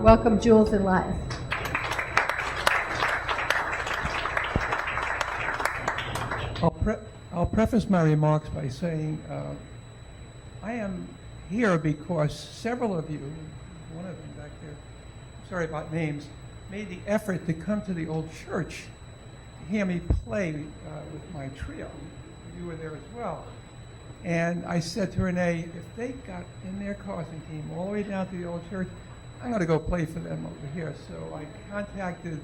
Welcome, Jules and Live. I'll preface my remarks by saying I am here because several of you, one of them back there, sorry about names, made the effort to come to the old church to hear me play with my trio. You were there as well. And I said to Renee, if they got in their cars and came all the way down to the old church, I'm going to go play for them over here. So I contacted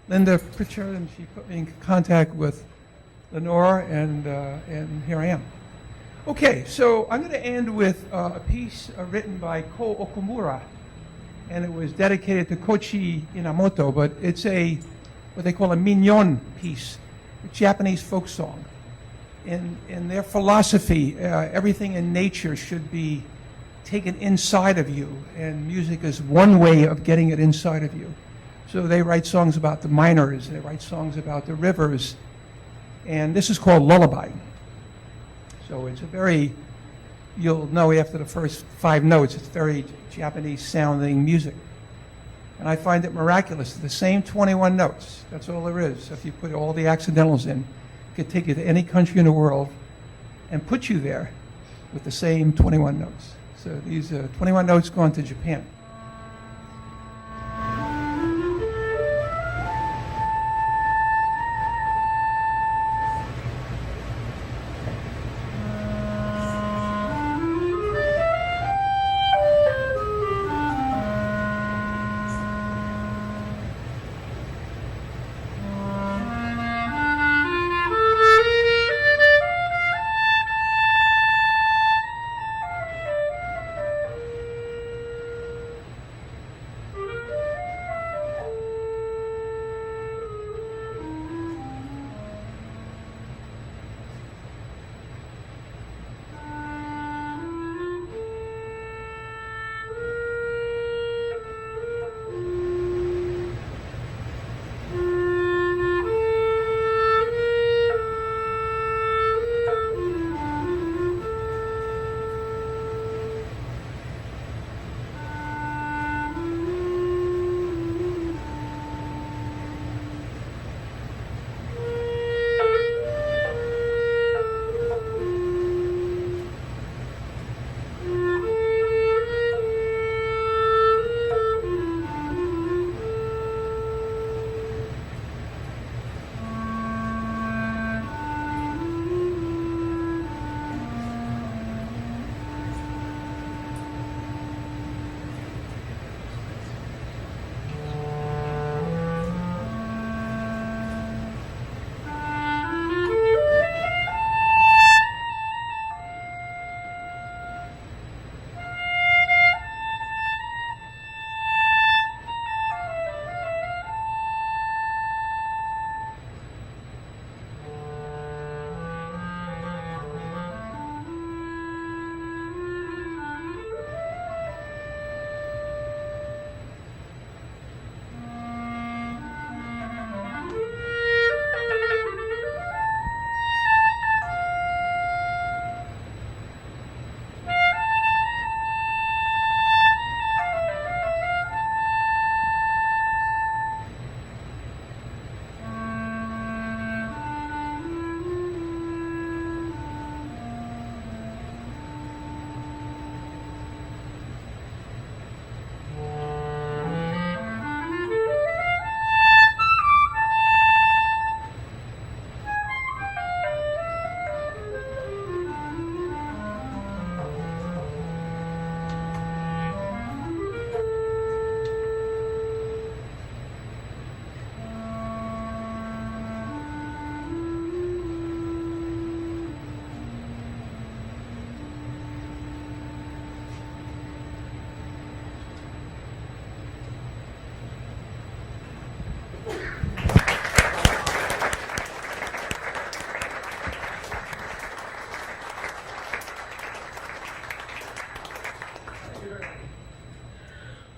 Linda Pritchard, and she put me in contact with Lenore, and here I am. Okay, so I'm going to end with a piece written by Ko Okumura, and it was dedicated to Koichi Inamoto, but it's what they call a mignon piece, a Japanese folk song. In their philosophy, everything in nature should be taken inside of you, and music is one way of getting it inside of you. So they write songs about the miners, they write songs about the rivers, and this is called Lullaby. So it's you'll know after the first 5 notes, it's very Japanese sounding music. And I find it miraculous, the same 21 notes, that's all there is. If you put all the accidentals in, it could take you to any country in the world and put you there with the same 21 notes. So these 21 notes going to Japan.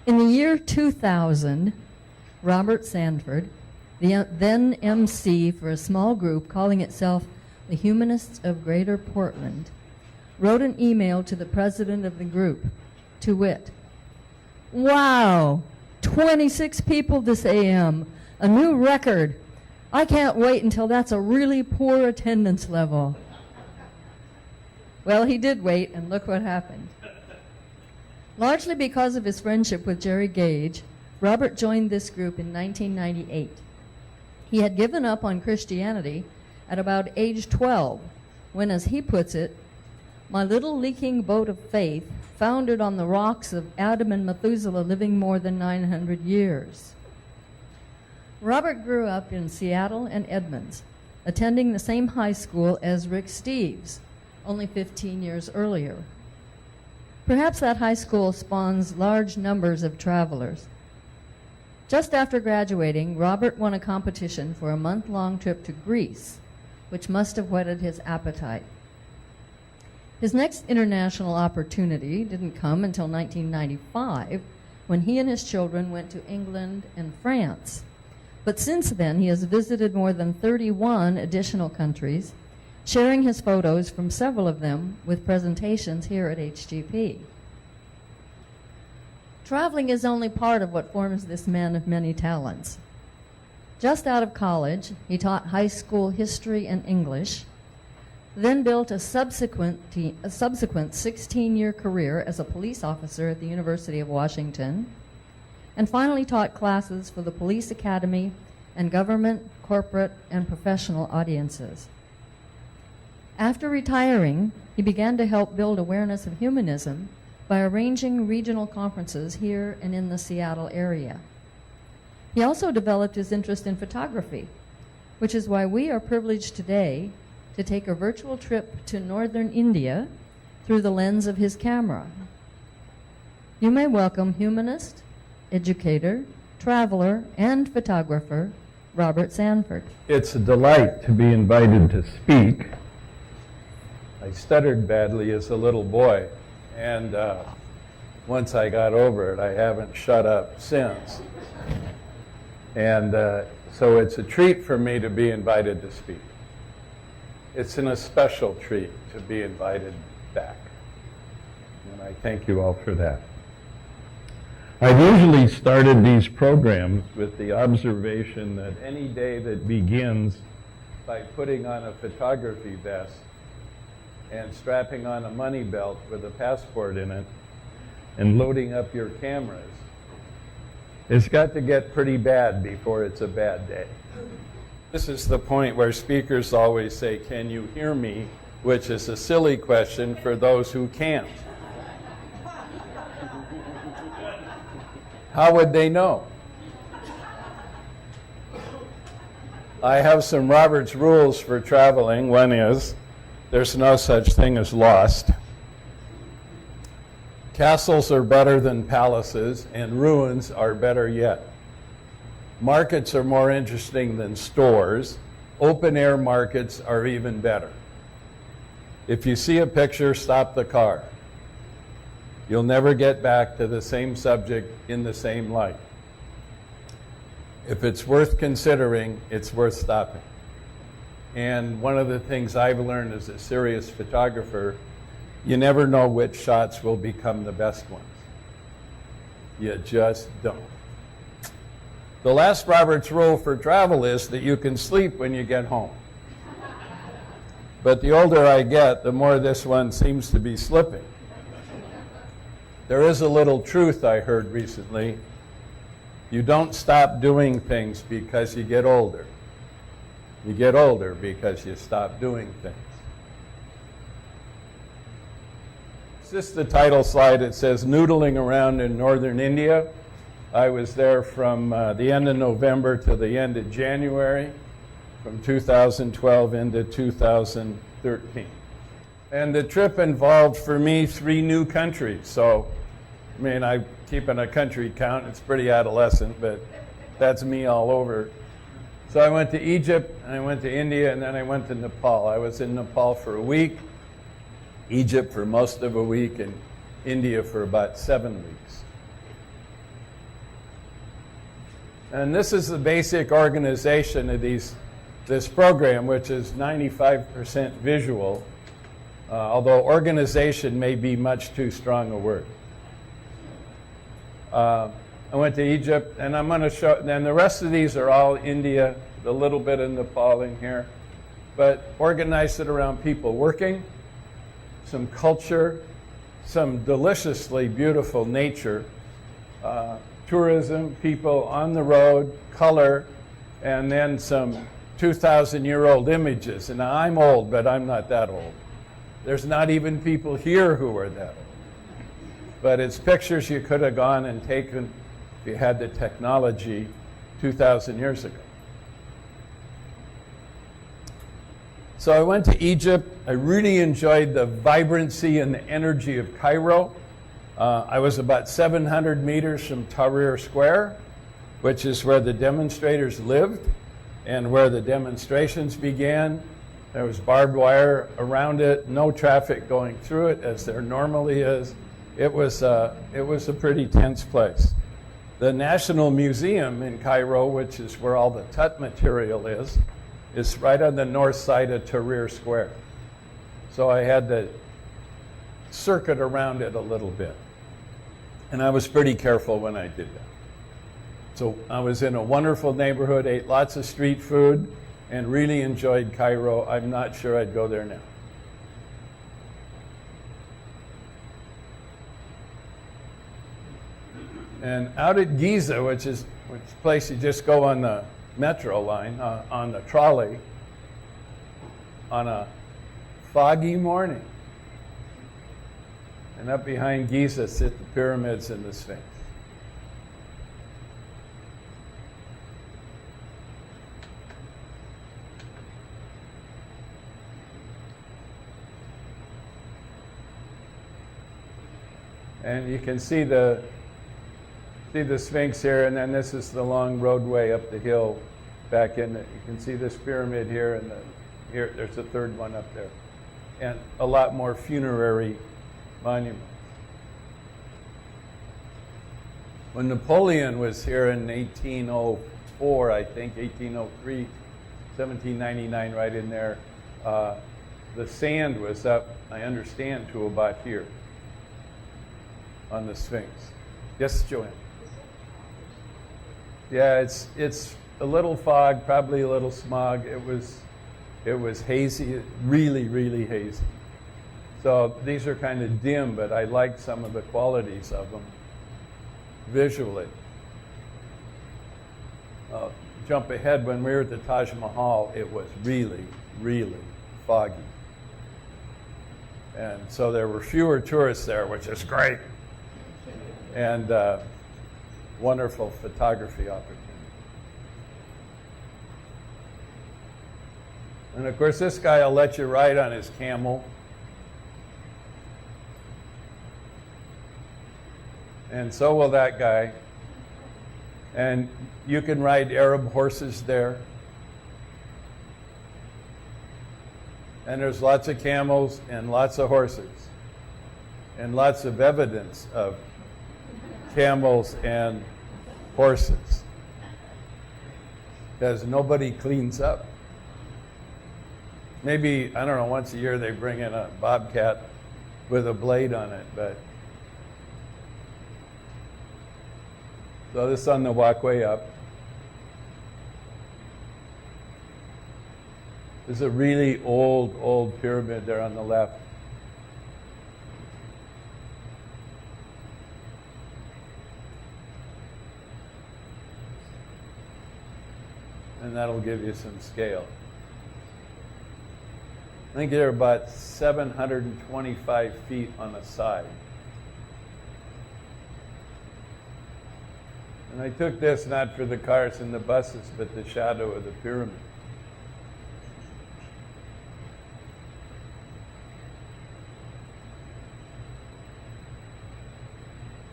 In the year 2000, Robert Sanford, the then MC for a small group calling itself the Humanists of Greater Portland, wrote an email to the president of the group, to wit, "Wow, 26 people this AM. A new record. I can't wait until that's a really poor attendance level. Well, he did wait, and look what happened. Largely because of his friendship with Jerry Gage, Robert joined this group in 1998. He had given up on Christianity at about age 12, when, as he puts it, my little leaking boat of faith foundered on the rocks of Adam and Methuselah living more than 900 years. Robert grew up in Seattle and Edmonds, attending the same high school as Rick Steves, only 15 years earlier. Perhaps that high school spawns large numbers of travelers. Just after graduating, Robert won a competition for a month-long trip to Greece, which must have whetted his appetite. His next international opportunity didn't come until 1995, when he and his children went to England and France. But since then, he has visited more than 31 additional countries, sharing his photos from several of them with presentations here at HGP. Traveling is only part of what forms this man of many talents. Just out of college, he taught high school history and English, then built a subsequent 16-year career as a police officer at the University of Washington, and finally taught classes for the Police Academy and government, corporate, and professional audiences. After retiring, he began to help build awareness of humanism by arranging regional conferences here and in the Seattle area. He also developed his interest in photography, which is why we are privileged today to take a virtual trip to northern India through the lens of his camera. You may welcome humanist, educator, traveler, and photographer, Robert Sanford. It's a delight to be invited to speak. I stuttered badly as a little boy, and once I got over it, I haven't shut up since. And so it's a treat for me to be invited to speak. It's a special treat to be invited back, and I thank you all for that. I've usually started these programs with the observation that any day that begins by putting on a photography vest and strapping on a money belt with a passport in it and loading up your cameras, it's got to get pretty bad before it's a bad day. This is the point where speakers always say, "Can you hear me?" which is a silly question for those who can't. How would they know? I have some Robert's rules for traveling. One is, there's no such thing as lost. Castles are better than palaces, and ruins are better yet. Markets are more interesting than stores. Open-air markets are even better. If you see a picture, stop the car. You'll never get back to the same subject in the same light. If it's worth considering, it's worth stopping. And one of the things I've learned as a serious photographer, you never know which shots will become the best ones. You just don't. The last Robert's rule for travel is that you can sleep when you get home. But the older I get, the more this one seems to be slipping. There is a little truth I heard recently. You don't stop doing things because you get older. You get older because you stop doing things. This is the title slide. It says Noodling Around in Northern India. I was there from the end of November to the end of January, from 2012 into 2013. And the trip involved, for me, 3 new countries. So, I mean, I'm keeping a country count. It's pretty adolescent, but that's me all over. So I went to Egypt, and I went to India, and then I went to Nepal. I was in Nepal for a week, Egypt for most of a week, and India for about 7 weeks. And this is the basic organization of this program, which is 95% visual, although organization may be much too strong a word. I went to Egypt, and I'm going to show, and the rest of these are all India, a little bit of Nepal in here, but organized it around people working, some culture, some deliciously beautiful nature, tourism, people on the road, color, and then some 2,000-year-old images. And now I'm old, but I'm not that old. There's not even people here who are that old. But it's pictures you could have gone and taken if you had the technology 2,000 years ago. So I went to Egypt. I really enjoyed the vibrancy and the energy of Cairo. I was about 700 meters from Tahrir Square, which is where the demonstrators lived and where the demonstrations began. There was barbed wire around it, no traffic going through it as there normally is. It was a pretty tense place. The National Museum in Cairo, which is where all the Tut material is right on the north side of Tahrir Square. So I had to circuit around it a little bit. And I was pretty careful when I did that. So I was in a wonderful neighborhood, ate lots of street food, and really enjoyed Cairo. I'm not sure I'd go there now. And out at Giza, which place you just go on the metro line, on the trolley, on a foggy morning. And up behind Giza sit the pyramids and the Sphinx. And you can see the Sphinx here, and then this is the long roadway up the hill back in. You can see this pyramid here, and here there's a third one up there, and a lot more funerary monuments. When Napoleon was here in 1804, I think, 1803, 1799, right in there, the sand was up, I understand, to about here on the Sphinx. Yes, Joanne? Yeah, it's a little fog, probably a little smog. It was hazy, really, really hazy. So these are kind of dim, but I like some of the qualities of them visually. Jump ahead, when we were at the Taj Mahal, it was really, really foggy. And so there were fewer tourists there, which is great. And wonderful photography opportunity. And of course, this guy will let you ride on his camel. And so will that guy. And you can ride Arab horses there. And there's lots of camels and lots of horses. And lots of evidence of camels and horses. Because nobody cleans up. Maybe, I don't know, once a year they bring in a bobcat with a blade on it, but. So this is on the walkway up. There's a really old pyramid there on the left. And that'll give you some scale. I think they're about 725 feet on the side. And I took this not for the cars and the buses, but the shadow of the pyramid.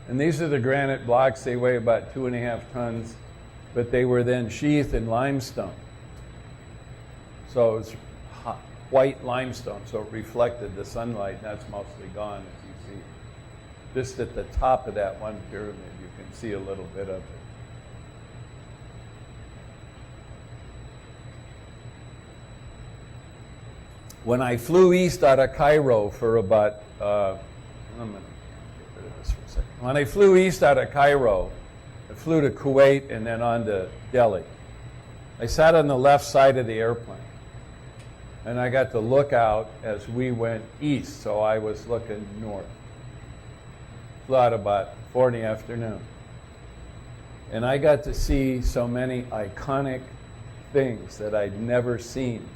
And these are the granite blocks. They weigh about 2.5 tons, but they were then sheathed in limestone. So it's white limestone, so it reflected the sunlight, and that's mostly gone, as you see. Just at the top of that one pyramid, you can see a little bit of it. When I flew east out of Cairo for about, I'm going to get rid of this for a second. When I flew east out of Cairo, flew to Kuwait and then on to Delhi. I sat on the left side of the airplane, and I got to look out as we went east, so I was looking north. Flew out about 4 in the afternoon. And I got to see so many iconic things that I'd never seen,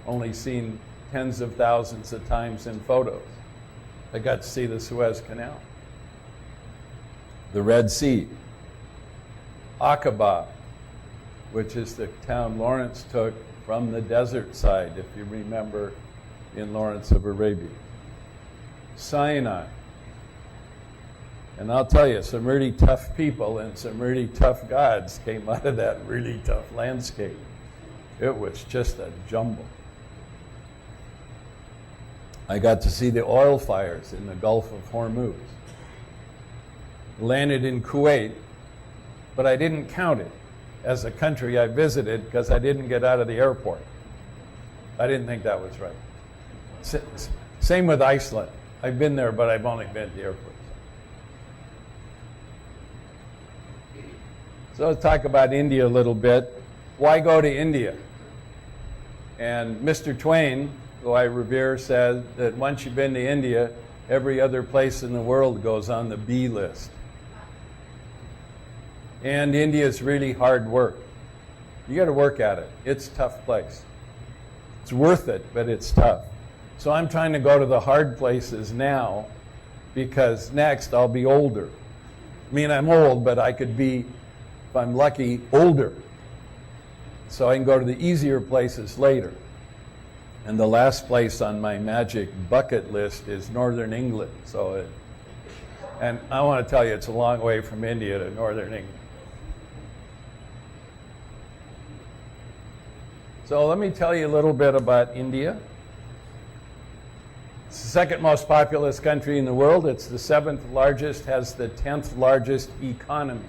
only seen tens of thousands of times in photos. I got to see the Suez Canal, the Red Sea, Aqaba, which is the town Lawrence took from the desert side, if you remember in Lawrence of Arabia. Sinai. And I'll tell you, some really tough people and some really tough gods came out of that really tough landscape. It was just a jumble. I got to see the oil fires in the Gulf of Hormuz. Landed in Kuwait, but I didn't count it as a country I visited because I didn't get out of the airport. I didn't think that was right. Same with Iceland. I've been there, but I've only been to the airport. So let's talk about India a little bit. Why go to India? And Mr. Twain, who I revere, said that once you've been to India, every other place in the world goes on the B list. And India is really hard work. You got to work at it. It's a tough place. It's worth it, but it's tough. So I'm trying to go to the hard places now because next I'll be older. I mean, I'm old, but I could be, if I'm lucky, older. So I can go to the easier places later. And the last place on my magic bucket list is Northern England. And I want to tell you, it's a long way from India to Northern England. So let me tell you a little bit about India. It's the second most populous country in the world. It's the 7th largest, has the 10th largest economy.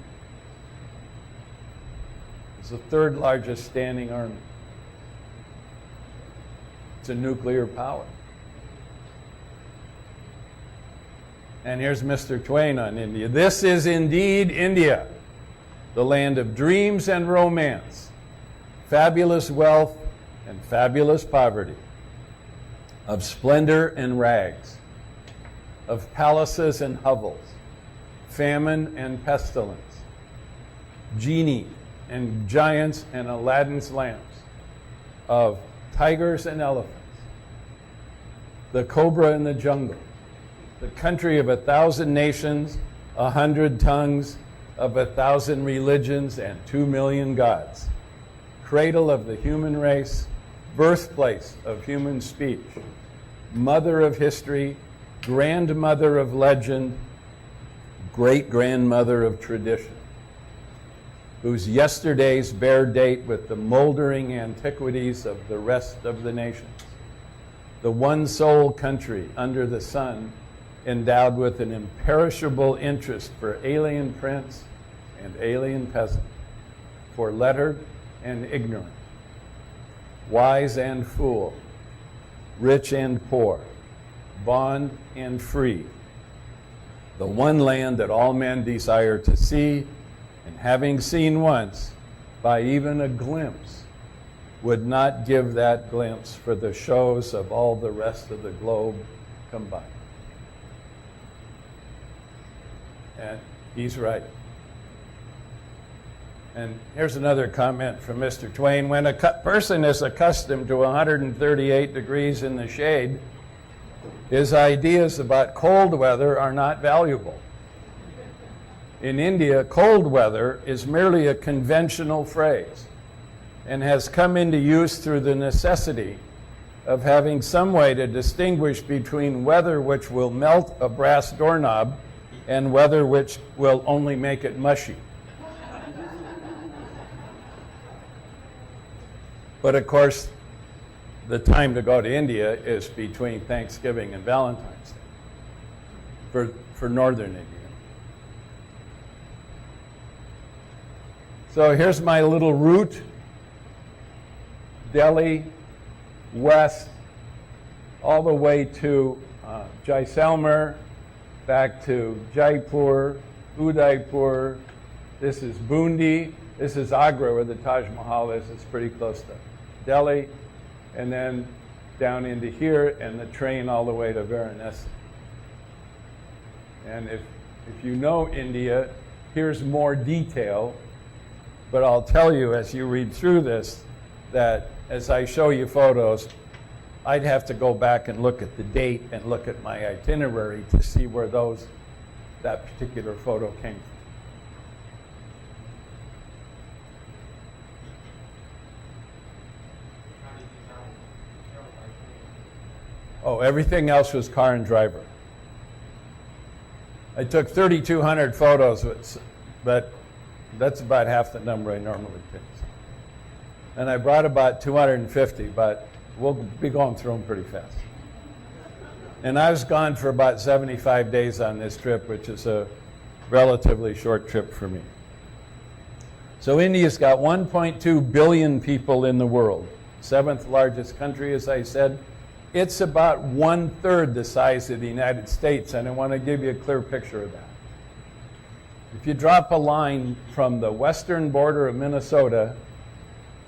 It's the 3rd largest standing army. It's a nuclear power. And here's Mr. Twain on India. This is indeed India, the land of dreams and romance, fabulous wealth and fabulous poverty, of splendor and rags, of palaces and hovels, famine and pestilence, genii and giants and Aladdin's lamps, of tigers and elephants, the cobra in the jungle, the country of 1,000 nations, 100 tongues, of 1,000 religions and 2 million gods, cradle of the human race, birthplace of human speech, mother of history, grandmother of legend, great-grandmother of tradition, whose yesterdays bear date with the moldering antiquities of the rest of the nations, the one sole country under the sun endowed with an imperishable interest for alien prince and alien peasant, for lettered and ignorant, wise and fool, rich and poor, bond and free, the one land that all men desire to see, and having seen once, by even a glimpse, would not give that glimpse for the shows of all the rest of the globe combined. And he's right. And here's another comment from Mr. Twain. When a person is accustomed to 138 degrees in the shade, his ideas about cold weather are not valuable. In India, cold weather is merely a conventional phrase and has come into use through the necessity of having some way to distinguish between weather which will melt a brass doorknob and weather which will only make it mushy. But of course, the time to go to India is between Thanksgiving and Valentine's Day for northern India. So here's my little route. Delhi, west, all the way to Jaisalmer, back to Jaipur, Udaipur, This is Bundi. This is Agra, where the Taj Mahal is. It's pretty close to Delhi. And then down into here, and the train all the way to Varanasi. And if you know India, here's more detail. But I'll tell you as you read through this that as I show you photos, I'd have to go back and look at the date and look at my itinerary to see where that particular photo came from. Oh, everything else was car and driver. I took 3,200 photos, but that's about half the number I normally take. And I brought about 250, but we'll be going through them pretty fast. And I was gone for about 75 days on this trip, which is a relatively short trip for me. So India's got 1.2 billion people in the world. 7th largest country, as I said. It's about 1/3 the size of the United States, and I want to give you a clear picture of that. If you drop a line from the western border of Minnesota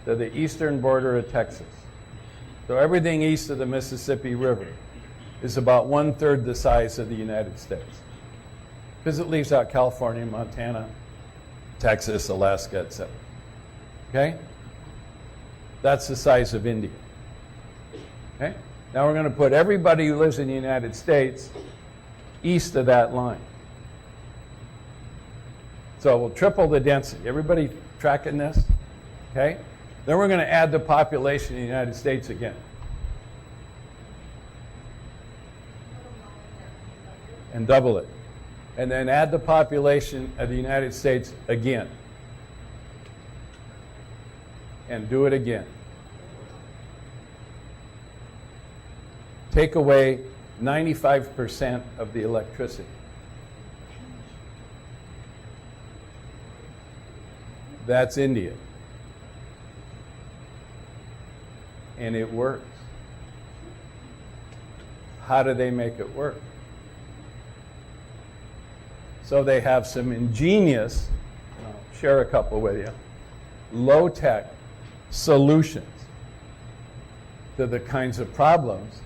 to the eastern border of Texas, so everything east of the Mississippi River is about 1/3 the size of the United States, because it leaves out California, Montana, Texas, Alaska, etc. Okay? That's the size of India. Okay? Now we're going to put everybody who lives in the United States east of that line. So we'll triple the density. Everybody tracking this? Okay? Then we're going to add the population in the United States again. And double it. And then add the population of the United States again. And do it again. Take away 95% of the electricity. That's India. And it works. How do they make it work? So they have some ingenious, I'll share a couple with you, low-tech solutions to the kinds of problems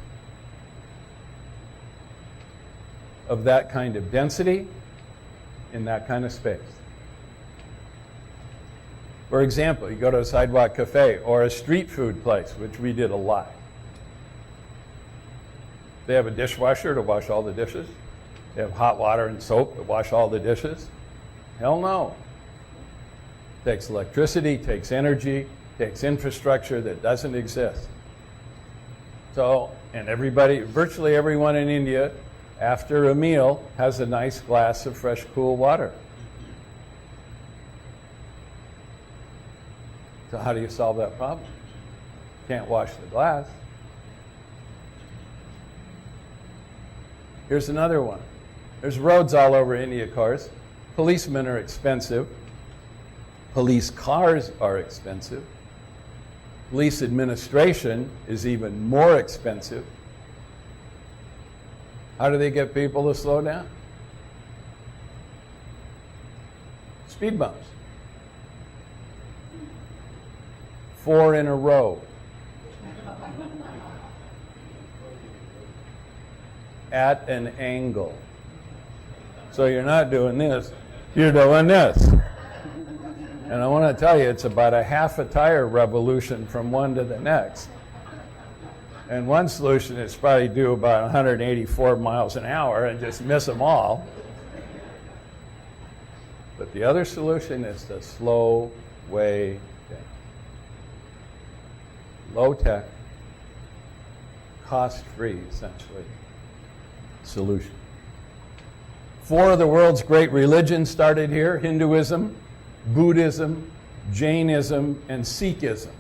of that kind of density in that kind of space. For example, you go to a sidewalk cafe or a street food place, which we did a lot. They have a dishwasher to wash all the dishes. They have hot water and soap to wash all the dishes. Hell no. Takes electricity, takes energy, takes infrastructure that doesn't exist. So, and everybody, virtually everyone in India, after a meal, has a nice glass of fresh, cool water. So how do you solve that problem? Can't wash the glass. Here's another one. There's roads all over India, of course. Policemen are expensive. Police cars are expensive. Police administration is even more expensive. How do they get people to slow down? Speed bumps. 4 in a row. At an angle. So you're not doing this, you're doing this. And I want to tell you, it's about a half a tire revolution from one to the next. And one solution is probably do about 184 miles an hour and just miss them all. But the other solution is the slow way down. Low tech, cost-free, essentially, solution. 4 of the world's great religions started here: Hinduism, Buddhism, Jainism, and Sikhism.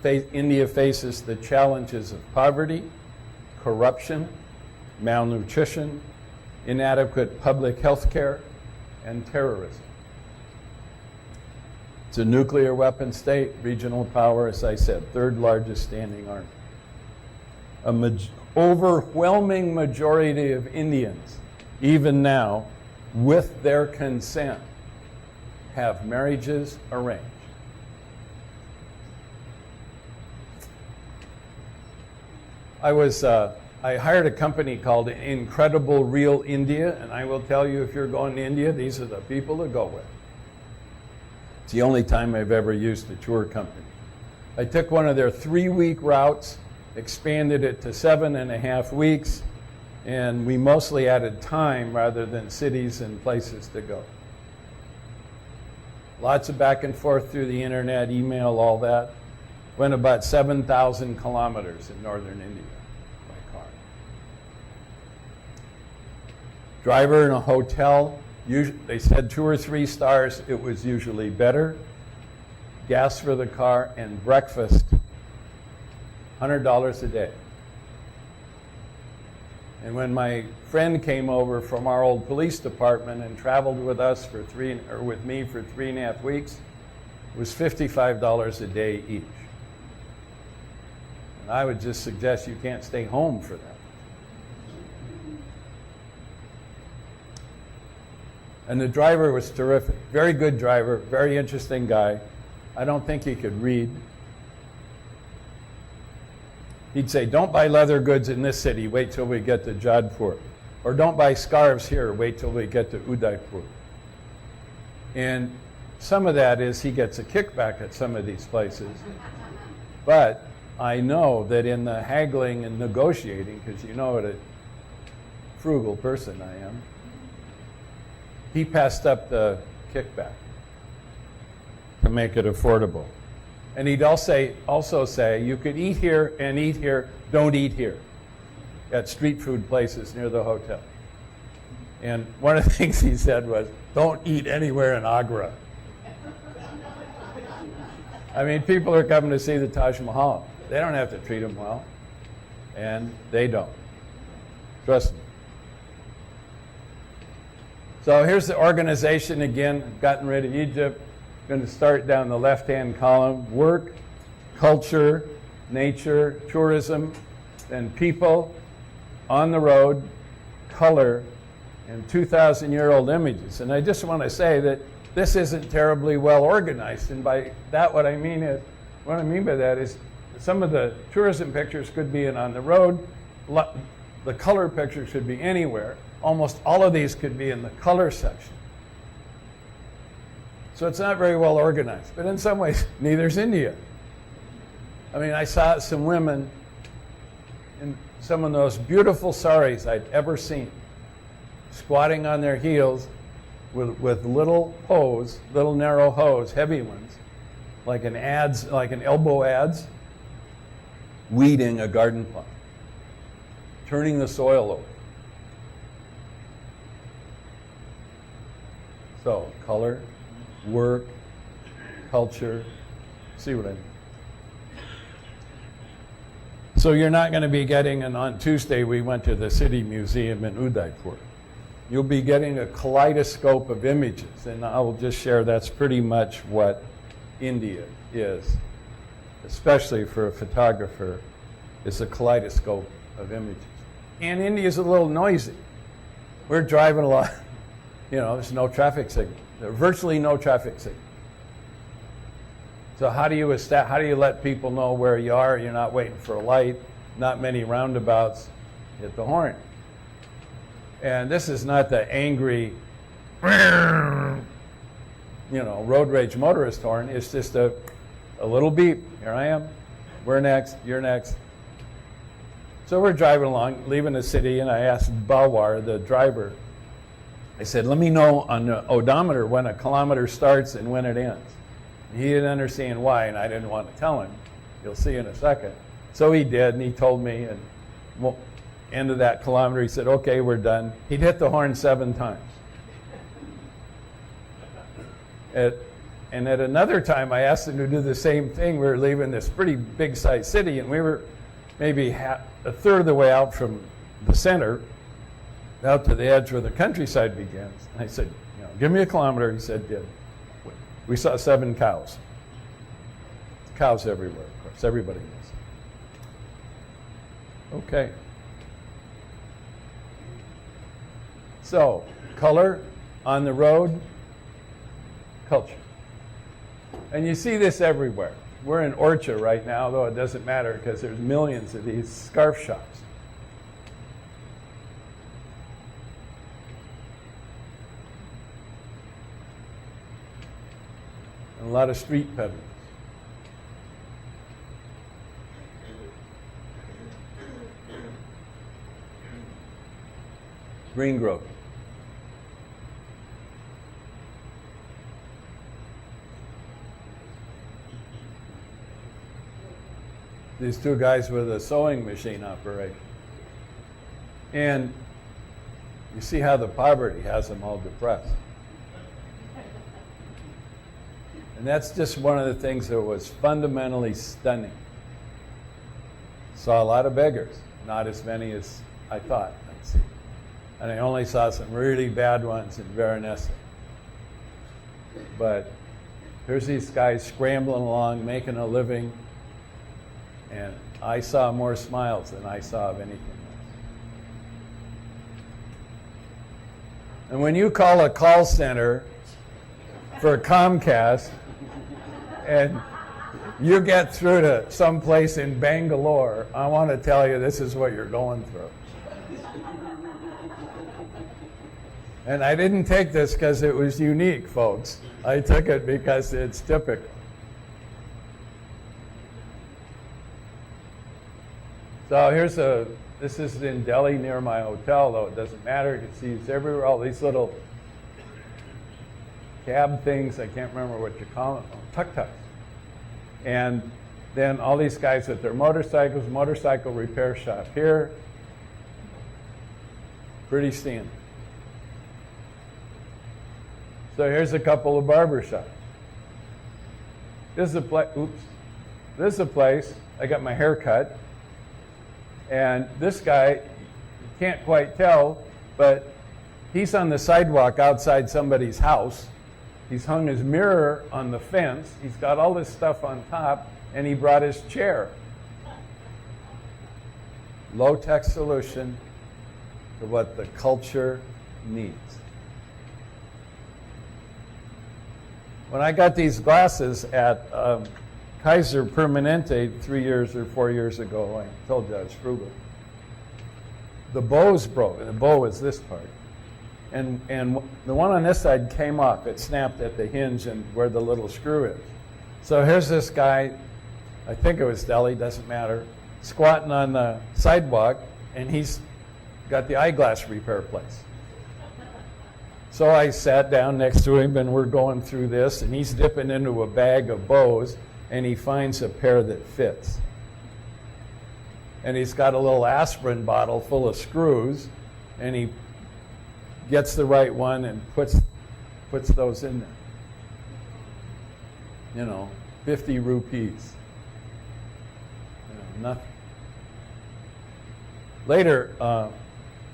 India faces the challenges of poverty, corruption, malnutrition, inadequate public health care, and terrorism. It's a nuclear weapon state, regional power, as I said, 3rd largest standing army. Overwhelming majority of Indians, even now, with their consent, have marriages arranged. I hired a company called Incredible Real India, and I will tell you, if you're going to India, these are the people to go with. It's the only time I've ever used a tour company. I took one of their 3-week routes, expanded it to 7.5 weeks, and we mostly added time rather than cities and places to go. Lots of back and forth through the internet, email, all that. Went about 7,000 kilometers in northern India by car. Driver in a hotel, they said 2 or 3 stars. It was usually better. Gas for the car and breakfast, $100 a day. And when my friend came over from our old police department and traveled with us with me for 3.5 weeks, it was $55 a day each. And I would just suggest you can't stay home for that. And the driver was terrific. Very good driver, very interesting guy. I don't think he could read. He'd say, don't buy leather goods in this city, wait till we get to Jodhpur. Or don't buy scarves here, wait till we get to Udaipur. And some of that is he gets a kickback at some of these places. But I know that in the haggling and negotiating, because you know what a frugal person I am, he passed up the kickback to make it affordable. And he'd also say, you could eat here and eat here, don't eat here, at street food places near the hotel. And one of the things he said was, don't eat anywhere in Agra. I mean, people are coming to see the Taj Mahal. They don't have to treat them well. And they don't. Trust me. So here's the organization again. I've gotten rid of Egypt. Going to start down the left-hand column. Work, culture, nature, tourism, then people, on the road, color, and 2,000-year-old images. And I just want to say that this isn't terribly well organized. And by that, what I mean by that is some of the tourism pictures could be in on the road. The color pictures should be anywhere. Almost all of these could be in the color section. So it's not very well organized. But in some ways, neither's India. I mean, I saw some women in some of those beautiful saris I'd ever seen, squatting on their heels with little hose, little narrow hose, heavy ones, like an elbow adze, weeding a garden plot, turning the soil over. So, color, work, culture, see what I mean? So you're not going to be getting, and on Tuesday we went to the City Museum in Udaipur. You'll be getting a kaleidoscope of images, and I'll just share that's pretty much what India is, especially for a photographer. It's a kaleidoscope of images. And India's a little noisy. We're driving along. There's no traffic signal. There's virtually no traffic signal. So how do you let people know where you are? You're not waiting for a light. Not many roundabouts. Hit the horn. And this is not the angry, road rage motorist horn. It's just a little beep. Here I am. We're next. You're next. So we're driving along, leaving the city, and I asked Bawar, the driver, I said, let me know on the odometer when a kilometer starts and when it ends. And he didn't understand why, and I didn't want to tell him. You'll see in a second. So he did, and he told me, and end of that kilometer, he said, okay, we're done. He'd hit the horn 7 times. And at another time, I asked him to do the same thing. We were leaving this pretty big-sized city, and we were maybe a third of the way out from the center, out to the edge where the countryside begins. And I said, give me a kilometer. He said, did. We saw 7 cows. Cows everywhere, of course. Everybody knows. Okay. So, color, On the road, culture. And you see this everywhere. We're in Orcha right now, though it doesn't matter because there's millions of these scarf shops. And a lot of street peddlers. Green growth. These two guys with a sewing machine operation. And you see how the poverty has them all depressed. And that's just one of the things that was fundamentally stunning. Saw a lot of beggars, not as many as I thought I'd see. And I only saw some really bad ones in Varanasi. But here's these guys scrambling along, making a living, and I saw more smiles than I saw of anything else. And when you call a call center for Comcast, and you get through to some place in Bangalore, I want to tell you this is what you're going through. And I didn't take this because it was unique, folks. I took it because it's typical. So this is in Delhi near my hotel, though it doesn't matter. You can see it's everywhere, all these little cab things, I can't remember what you call them, tuk-tuks. And then all these guys with their motorcycles, motorcycle repair shop here. Pretty standard. So here's a couple of barber shops. This is a place, This is a place I got my hair cut. And this guy, you can't quite tell, but he's on the sidewalk outside somebody's house. He's hung his mirror on the fence. He's got all this stuff on top, and he brought his chair. Low-tech solution to what the culture needs. When I got these glasses at Kaiser Permanente 3 years or 4 years ago, I told you I was frugal. The bows broke. The bow was this part. And the one on this side came off. It snapped at the hinge and where the little screw is. So here's this guy, I think it was Delhi, doesn't matter, squatting on the sidewalk, and he's got the eyeglass repair place. So I sat down next to him, and we're going through this, and he's dipping into a bag of bows, and he finds a pair that fits. And he's got a little aspirin bottle full of screws, and he gets the right one and puts those in there. You know, 50 rupees. You know, nothing. Later,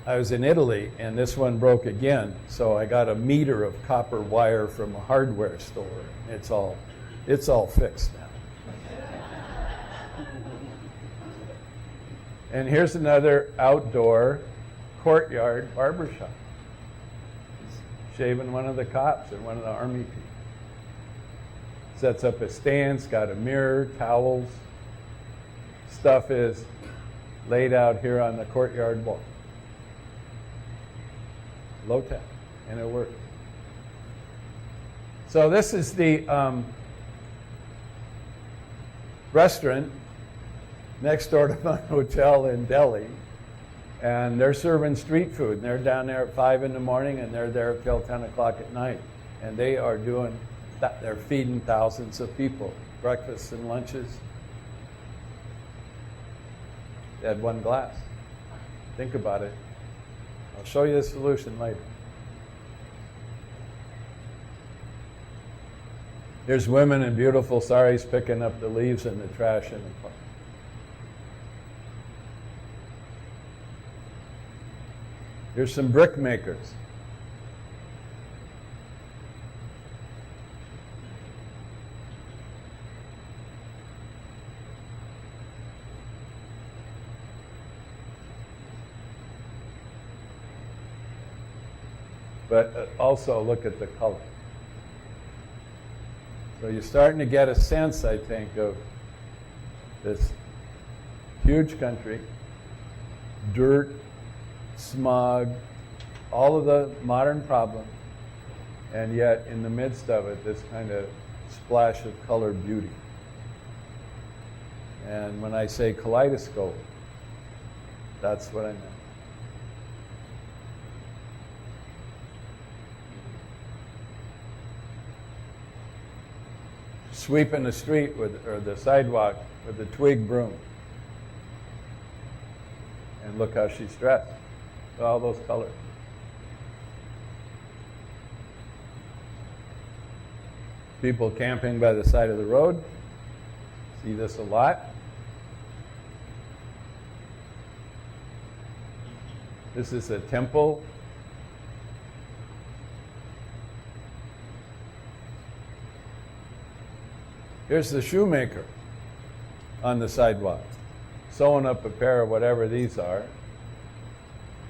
I was in Italy, and this one broke again, so I got a meter of copper wire from a hardware store. It's all fixed now. And here's another outdoor courtyard barbershop. He's shaving one of the cops and one of the army people. Sets up a stand, got a mirror, towels. Stuff is laid out here on the courtyard wall. Low tech, and it works. So this is the restaurant next door to my hotel in Delhi, and they're serving street food. And they're down there at 5 in the morning, and they're there till 10 o'clock at night. And they are they're feeding thousands of people, breakfasts and lunches. They had one glass. Think about it. I'll show you the solution later. There's women in beautiful saris picking up the leaves and the trash in the park. Here's some brick makers. but also look at the color. So you're starting to get a sense, I think, of this huge country, dirt, smog, all of the modern problems, and yet in the midst of it, this kind of splash of colored beauty. And when I say kaleidoscope, that's what I meant. Sweeping the street or the sidewalk with a twig broom. And look how she's dressed. All those colors. People camping by the side of the road. See this a lot. This is a temple. Here's the shoemaker on the sidewalk, sewing up a pair of whatever these are.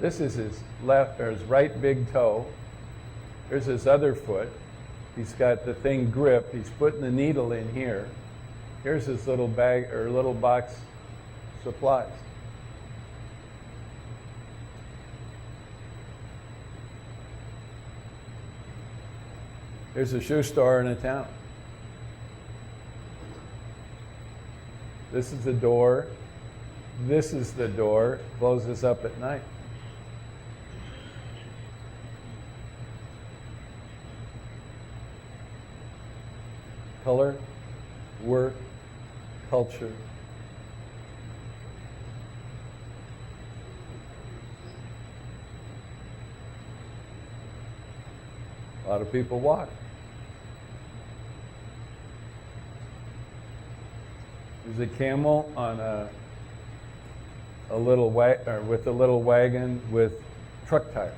This is his left or his right big toe. Here's his other foot. He's got the thing gripped. He's putting the needle in here. Here's his little bag or little box supplies. Here's a shoe store in a town. This is the door. This is the door. Closes up at night. Color, work, culture. A lot of people walk. There's a camel on a little with a little wagon with truck tires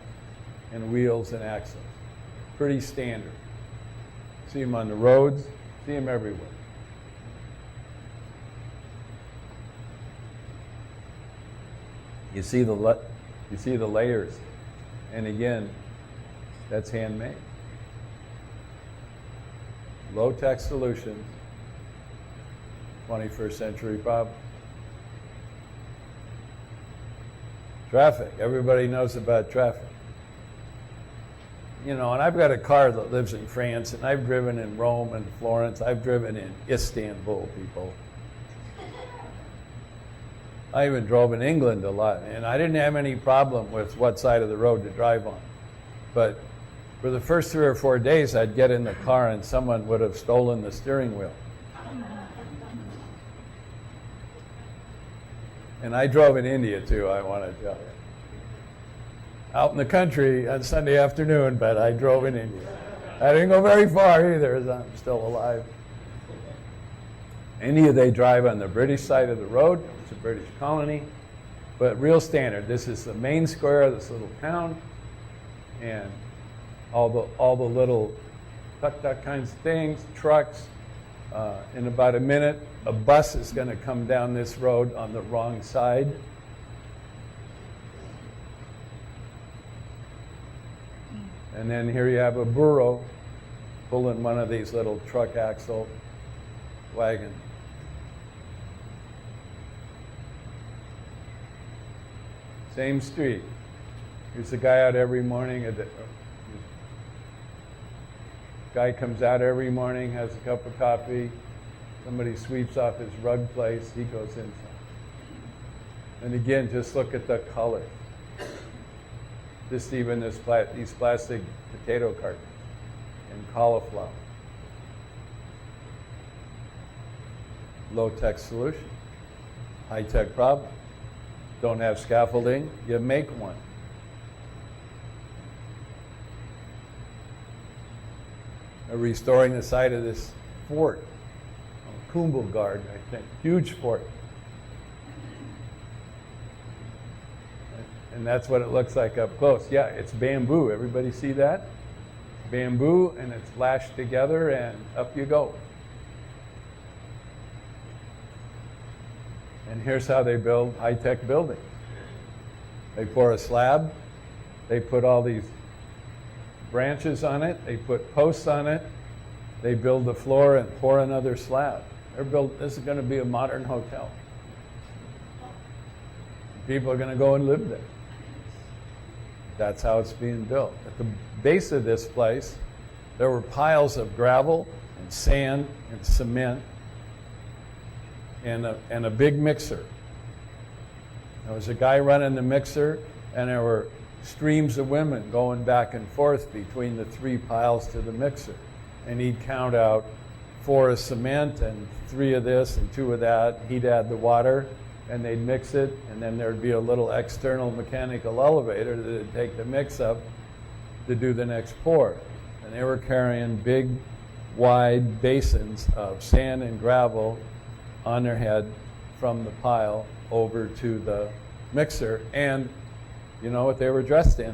and wheels and axles. Pretty standard. See them on the roads. See them everywhere. You see the layers, and again, that's handmade. Low-tech solutions. 21st century problem. Traffic. Everybody knows about traffic. You know, and I've got a car that lives in France, and I've driven in Rome and Florence. I've driven in Istanbul, people. I even drove in England a lot, and I didn't have any problem with what side of the road to drive on. But for the first 3 or 4 days, I'd get in the car and someone would have stolen the steering wheel. And I drove in India too, I want to tell you. Out in the country on Sunday afternoon, but I drove in India. I didn't go very far either, as I'm still alive. India, they drive on the British side of the road. It's a British colony, but real standard. This is the main square of this little town, and all the little tuk-tuk kinds of things, trucks. In about a minute, a bus is going to come down this road on the wrong side. And then here you have a burro pulling one of these little truck axle wagons. Same street. Here's a guy out every morning. Guy comes out every morning, has a cup of coffee. Somebody sweeps off his rug place. He goes inside. And again, just look at the color. Just even these plastic potato cartons and cauliflower. Low-tech solution. High-tech problem. Don't have scaffolding, you make one. Restoring the site of this fort, Kumbhalgarh, I think, huge fort. And that's what it looks like up close. Yeah, it's bamboo. Everybody see that? Bamboo, and it's lashed together, and up you go. And here's how they build high-tech buildings. They pour a slab, they put all these branches on it, they put posts on it, they build the floor and pour another slab. This is going to be a modern hotel. People are going to go and live there. That's how it's being built. At the base of this place, there were piles of gravel and sand and cement and a big mixer. There was a guy running the mixer, and there were streams of women going back and forth between the 3 piles to the mixer. And he'd count out 4 of cement and 3 of this and 2 of that. He'd add the water, and they'd mix it, and then there'd be a little external mechanical elevator that'd take the mix up to do the next pour. And they were carrying big, wide basins of sand and gravel on their head from the pile over to the mixer. And you know what they were dressed in?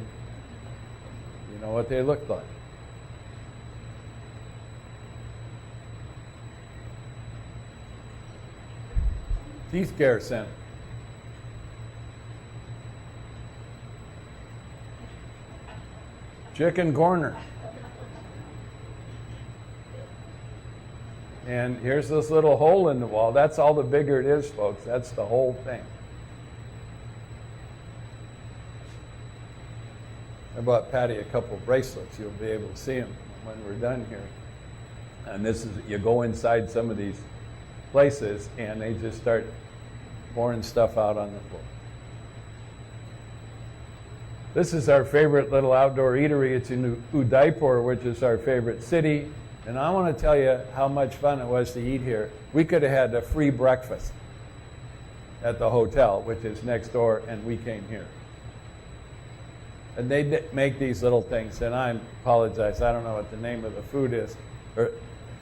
You know what they looked like? Teeth care center. Chicken corner. And here's this little hole in the wall. That's all the bigger it is, folks. That's the whole thing. I bought Patty a couple bracelets. You'll be able to see them when we're done here. And this is, you go inside some of these places and they just start pouring stuff out on the floor. This is our favorite little outdoor eatery. It's in Udaipur, which is our favorite city. And I want to tell you how much fun it was to eat here. We could have had a free breakfast at the hotel, which is next door, and we came here. And they make these little things, and I apologize, I don't know what the name of the food is. Or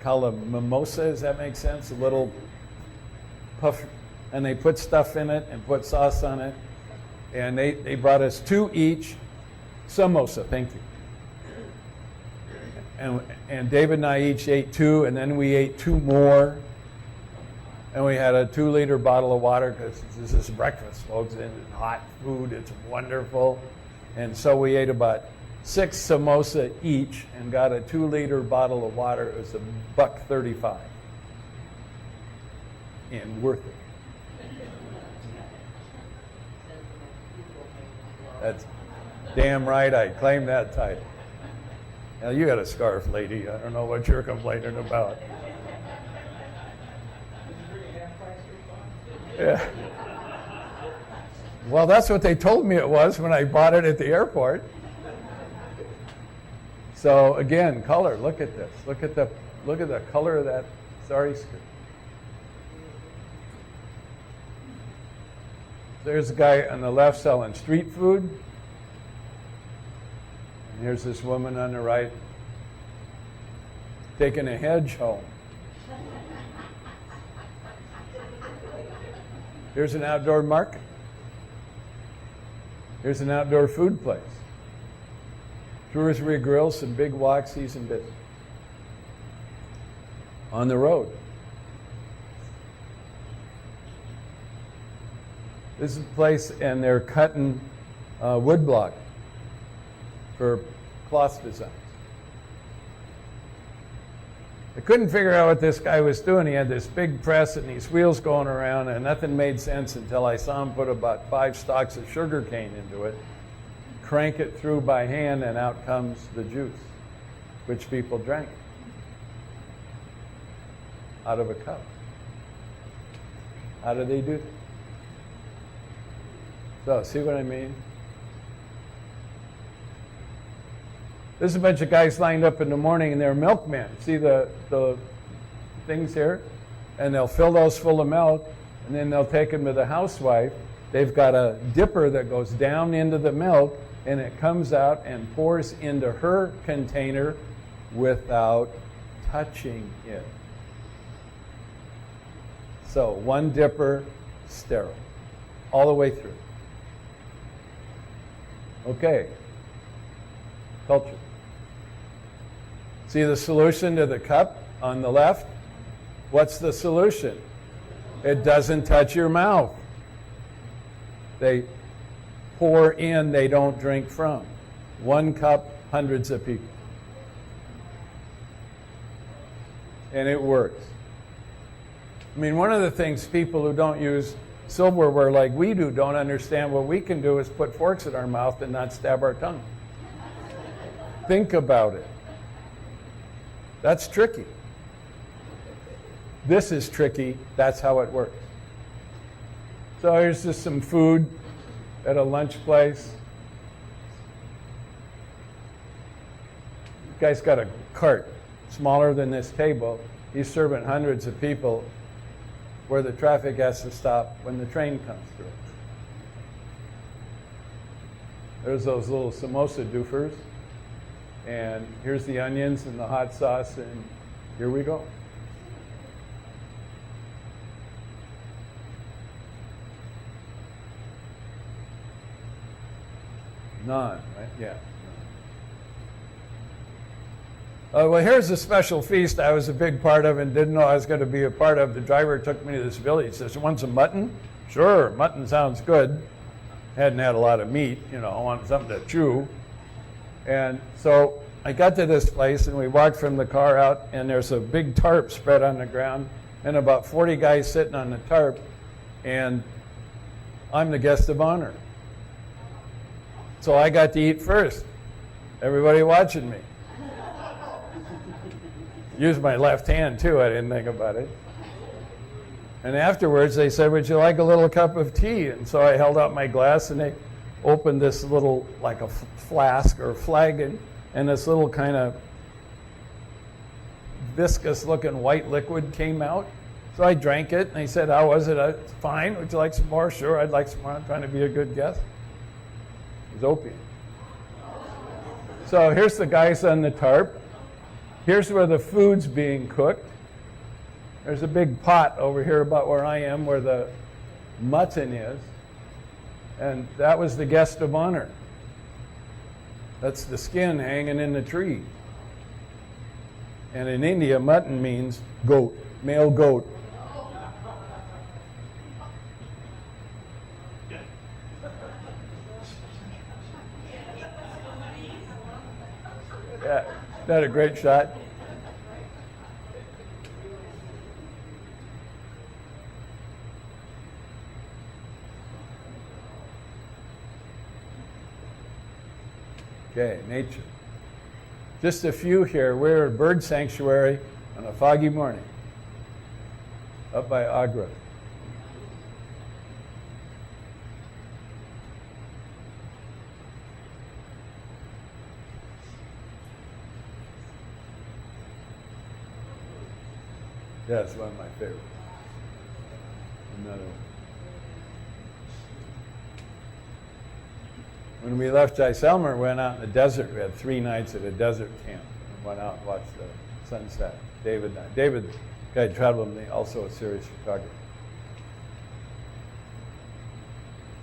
call them mimosa, does that make sense? A little puff, and they put stuff in it and put sauce on it. And they brought us 2 each. Samosa, thank you. And David and I each ate 2, and then we ate 2 more. And we had a 2-liter bottle of water, because this is breakfast, folks, and it's hot food, it's wonderful. And so we ate about 6 samosa each and got a 2-liter bottle of water. It was $1.35. And worth it. That's damn right, I claim that title. Now, you got a scarf, lady. I don't know what you're complaining about. Yeah. Well, that's what they told me it was when I bought it at the airport. So again, color. Look at this. Look at the color of that sari skirt. There's a guy on the left selling street food. And here's this woman on the right taking a hedge home. Here's an outdoor market. Here's an outdoor food place. 2 or 3 grills, some big woxies and bits. On the road. This is a place, and they're cutting wood block for cloth designs. I couldn't figure out what this guy was doing. He had this big press and these wheels going around, and nothing made sense until I saw him put about 5 stalks of sugar cane into it, crank it through by hand, and out comes the juice, which people drank out of a cup. How do they do that? So, see what I mean? There's a bunch of guys lined up in the morning, and they're milkmen. See the things here? And they'll fill those full of milk, and then they'll take them to the housewife. They've got a dipper that goes down into the milk, and it comes out and pours into her container without touching it. So, 1 dipper, sterile, all the way through. Okay, culture. See the solution to the cup on the left? What's the solution? It doesn't touch your mouth. They pour in, they don't drink from. 1 cup hundreds of people. And it works. I mean, one of the things people who don't use silverware like we do don't understand what we can do is put forks in our mouth and not stab our tongue. Think about it. That's tricky. This is tricky. That's how it works. So here's just some food at a lunch place. The guy's got a cart smaller than this table. He's serving hundreds of people where the traffic has to stop when the train comes through. There's those little samosa doofers. And here's the onions and the hot sauce, and here we go. Naan, right? Yeah. Well, here's a special feast I was a big part of and didn't know I was going to be a part of. The driver took me to this village. He says, "You want some mutton?" Sure, mutton sounds good. Hadn't had a lot of meat, you know, I wanted something to chew. And so I got to this place, and we walked from the car out, and there's a big tarp spread on the ground, and about 40 guys sitting on the tarp, and I'm the guest of honor. So I got to eat first. Everybody watching me. Used my left hand, too. I didn't think about it. And afterwards, they said, "Would you like a little cup of tea?" And so I held out my glass, and they opened this little, like a flask or flagon, and this little kind of viscous-looking white liquid came out. So I drank it, and they said, "How was it?" "It's fine. Would you like some more?" "Sure, I'd like some more. I'm trying to be a good guest." It was opium. So here's the guys on the tarp. Here's where the food's being cooked. There's a big pot over here about where I am, where the mutton is. And that was the guest of honor. That's the skin hanging in the tree. And in India, mutton means goat, male goat. Yeah, is that a great shot? Okay, nature. Just a few here. We're at a bird sanctuary on a foggy morning up by Agra. Yeah, it's one of my favorites. Another one. When we left Jaisalmer, we went out in the desert. We had 3 nights at a desert camp. Went out and watched the sunset. David, guy traveled with me, also a serious photographer.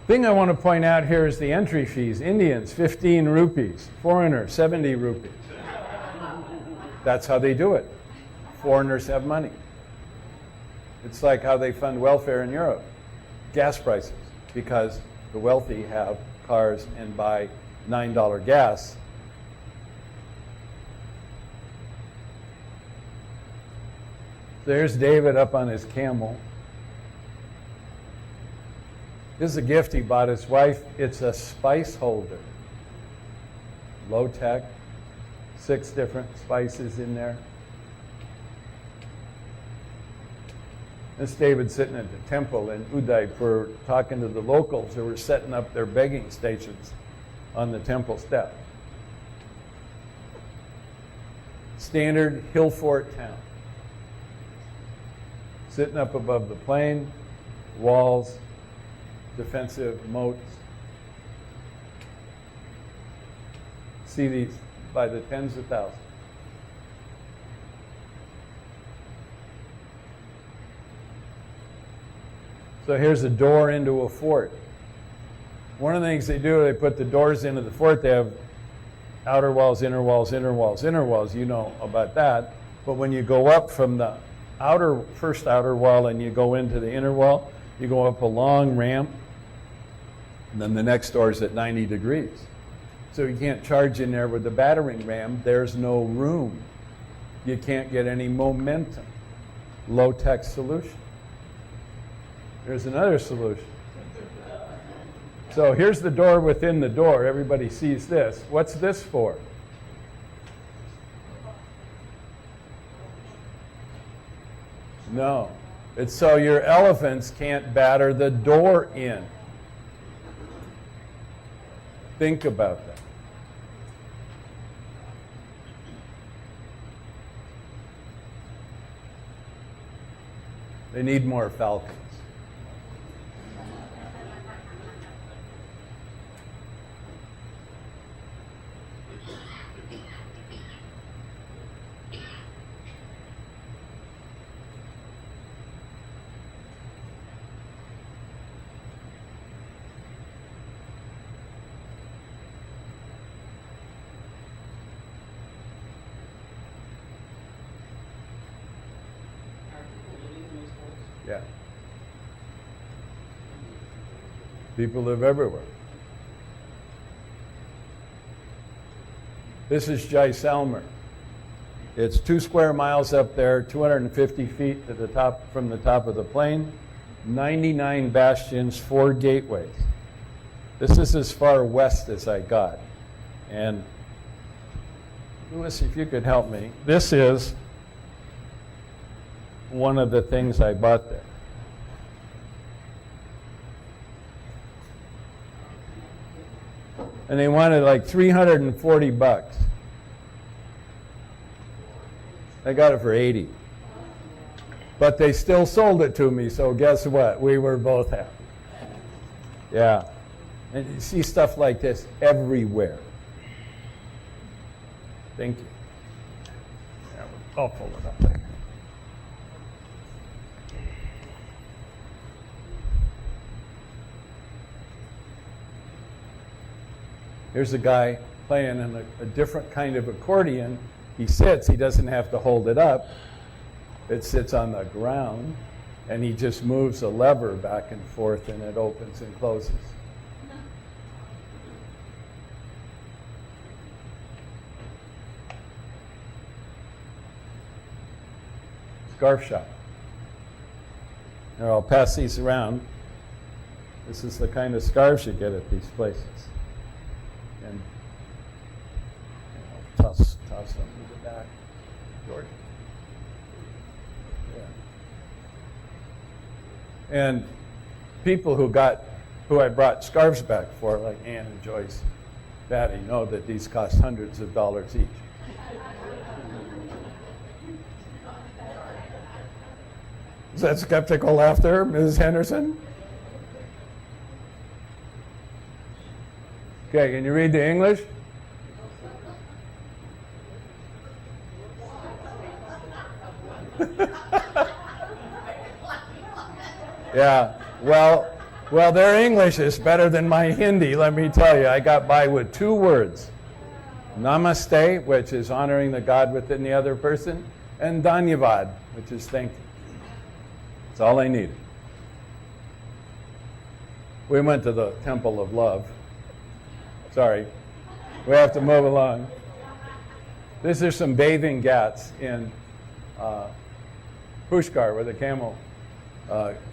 Thing I want to point out here is the entry fees. Indians, 15 rupees. Foreigner, 70 rupees. That's how they do it. Foreigners have money. It's like how they fund welfare in Europe. Gas prices, because the wealthy have cars and buy $9 gas. There's David up on his camel. This is a gift he bought his wife. It's a spice holder. Low tech, 6 different spices in there. This David sitting at the temple in Udaipur talking to the locals who were setting up their begging stations on the temple step. Standard hill fort town. Sitting up above the plain, walls, defensive moats. See these by the tens of thousands. So here's a door into a fort. One of the things they do, they put the doors into the fort. They have outer walls, inner walls, inner walls, inner walls. You know about that. But when you go up from the first outer wall and you go into the inner wall, you go up a long ramp. And then the next door is at 90 degrees. So you can't charge in there with the battering ram. There's no room. You can't get any momentum. Low-tech solution. There's another solution. So here's the door within the door. Everybody sees this. What's this for? No. It's so your elephants can't batter the door in. Think about that. They need more falcons. Yeah. People live everywhere. This is Jaisalmer. It's 2 square miles up there, 250 feet to the top from the top of the plain, 99 bastions, 4 gateways. This is as far west as I got. And Louis, if you could help me, this is one of the things I bought there. And they wanted like $340. I got it for 80. But they still sold it to me, so guess what? We were both happy. Yeah. And you see stuff like this everywhere. Thank you. Yeah, I'll pull it up there. Here's a guy playing in a different kind of accordion. He sits, he doesn't have to hold it up. It sits on the ground, and he just moves a lever back and forth, and it opens and closes. Scarf shop. Here, I'll pass these around. This is the kind of scarves you get at these places. And I'll toss them to the back. George. Yeah. And people who I brought scarves back for, like Ann and Joyce, Batty, know that these cost hundreds of dollars each. Is that skeptical laughter, Ms. Henderson? Okay, can you read the English? Yeah, well, their English is better than my Hindi, let me tell you. I got by with 2 words. Namaste, which is honoring the God within the other person, and Dhanyavad, which is thank you. That's all I needed. We went to the Temple of Love. Sorry, we have to move along. These are some bathing ghats in Pushkar, where the camel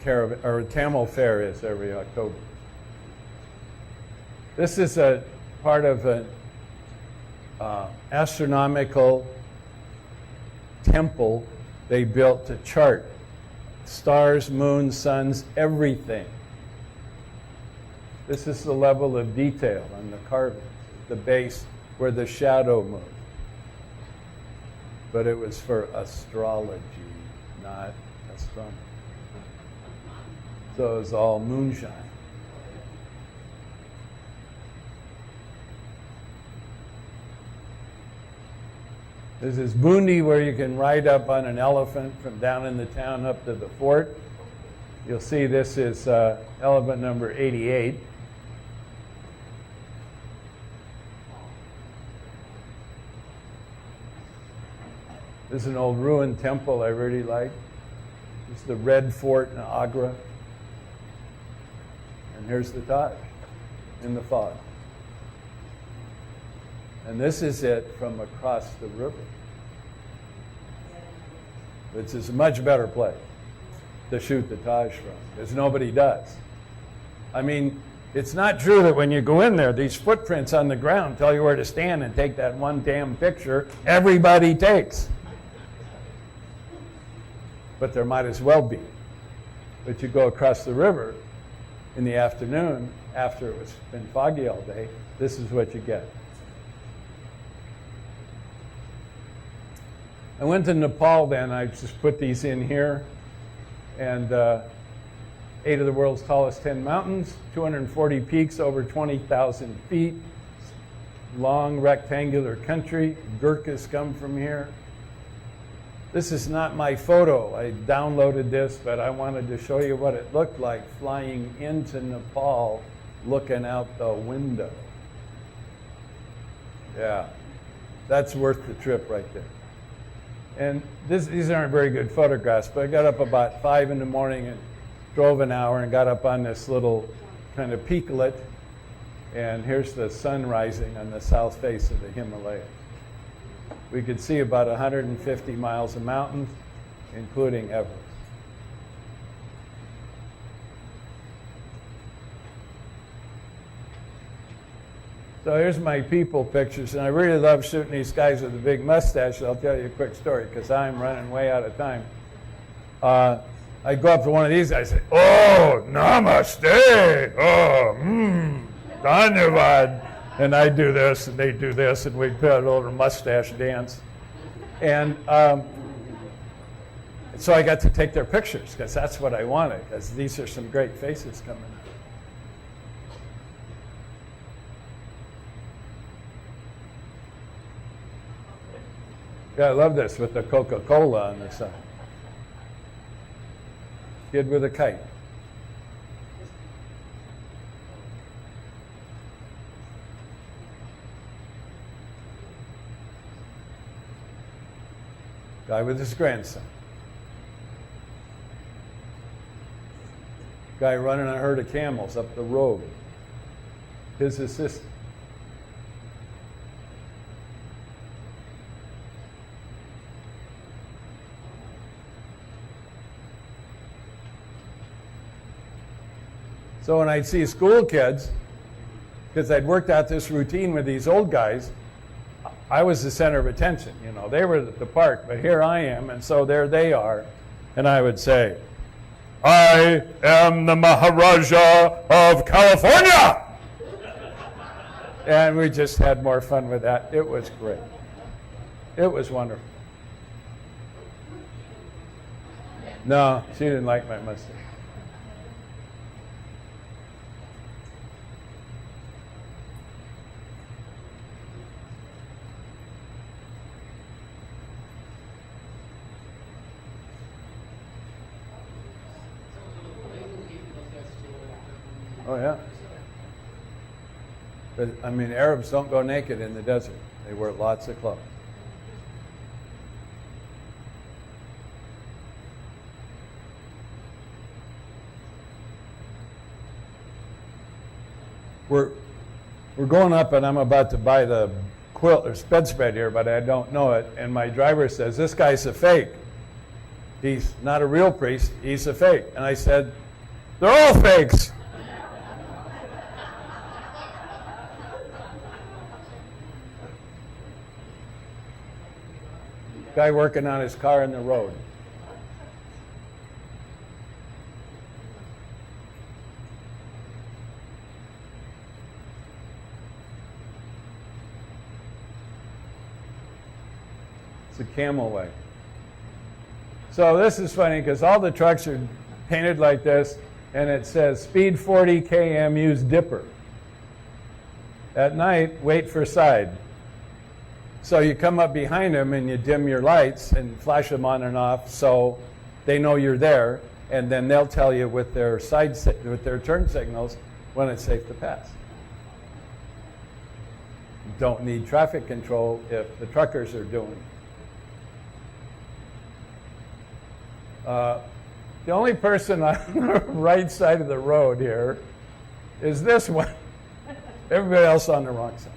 camel fair is every October. This is a part of an astronomical temple they built to chart stars, moons, suns, everything. This is the level of detail on the carvings, the base where the shadow moved. But it was for astrology, not astronomy. So it was all moonshine. This is Bundi, where you can ride up on an elephant from down in the town up to the fort. You'll see this is elephant number 88. This is an old ruined temple I really like. This is the Red Fort in Agra. And here's the Taj in the fog. And this is it from across the river. Which is a much better place to shoot the Taj from, because nobody does. I mean, it's not true that when you go in there, these footprints on the ground tell you where to stand and take that one damn picture everybody takes. But there might as well be. But you go across the river in the afternoon, after it's been foggy all day, this is what you get. I went to Nepal then. I just put these in here. And 8 of the world's tallest 10 mountains, 240 peaks over 20,000 feet, long rectangular country. Gurkhas come from here. This is not my photo. I downloaded this, but I wanted to show you what it looked like flying into Nepal, looking out the window. Yeah, that's worth the trip right there. And these aren't very good photographs, but I got up about 5 in the morning and drove an hour and got up on this little kind of peaklet. And here's the sun rising on the south face of the Himalayas. We could see about 150 miles of mountains, including Everest. So here's my people pictures, and I really love shooting these guys with the big mustache. I'll tell you a quick story, because I'm running way out of time. I go up to one of these guys and say, "Oh, namaste, dhanyavad." And I do this, and they do this, and we put a little mustache dance. And so I got to take their pictures, because that's what I wanted, because these are some great faces coming up. Yeah, I love this with the Coca-Cola on the side. Kid with a kite. Guy with his grandson. Guy running a herd of camels up the road. His assistant. So when I'd see school kids, because I'd worked out this routine with these old guys, I was the center of attention. You know, they were at the park, but here I am, and so there they are. And I would say, "I am the Maharaja of California!" And we just had more fun with that. It was great. It was wonderful. No, she didn't like my mustache. Oh, yeah. But, I mean, Arabs don't go naked in the desert. They wear lots of clothes. We're going up, and I'm about to buy the quilt or bedspread here, but I don't know it. And my driver says, "This guy's a fake. He's not a real priest. He's a fake." And I said, "They're all fakes." Guy working on his car in the road. It's a camel wagon. So this is funny because all the trucks are painted like this, and it says speed 40 km, use dipper. At night, wait for side. So you come up behind them and you dim your lights and flash them on and off so they know you're there, and then they'll tell you with their with their turn signals when it's safe to pass. You don't need traffic control if the truckers are doing it. The only person on the right side of the road here is this one. Everybody else on the wrong side.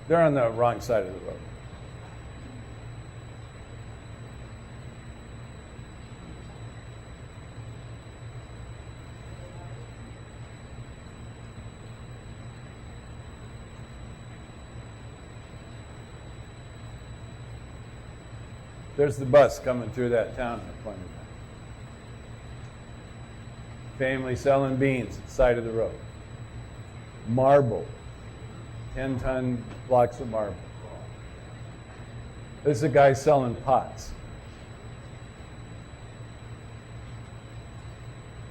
They're on the wrong side of the road. There's the bus coming through that town I pointed out. Family selling beans at the side of the road. Marble. 10-ton blocks of marble. This is a guy selling pots.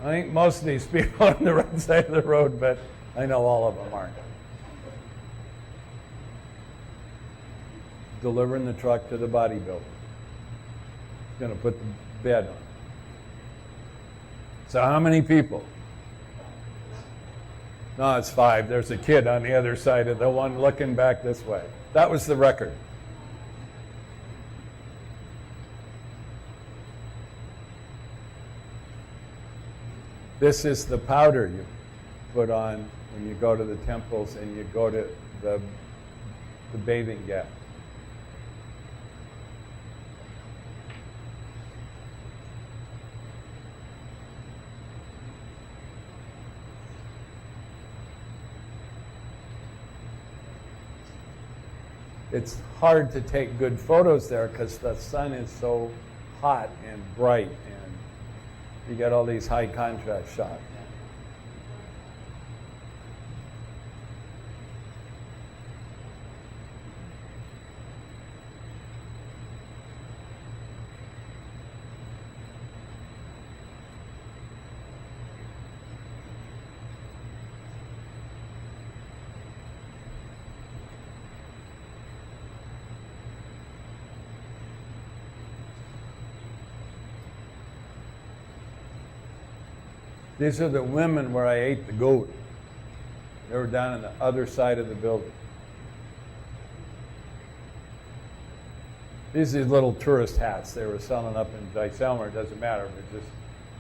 I think most of these people are on the right side of the road, but I know all of them aren't. Delivering the truck to the bodybuilder. Going to put the bed on. So how many people? No, it's 5. There's a kid on the other side of the one looking back this way. That was the record. This is the powder you put on when you go to the temples and you go to the bathing gap. It's hard to take good photos there because the sun is so hot and bright, and you get all these high contrast shots. These are the women where I ate the goat. They were down on the other side of the building. These are little tourist hats they were selling up in Jaisalmer. It doesn't matter, but just,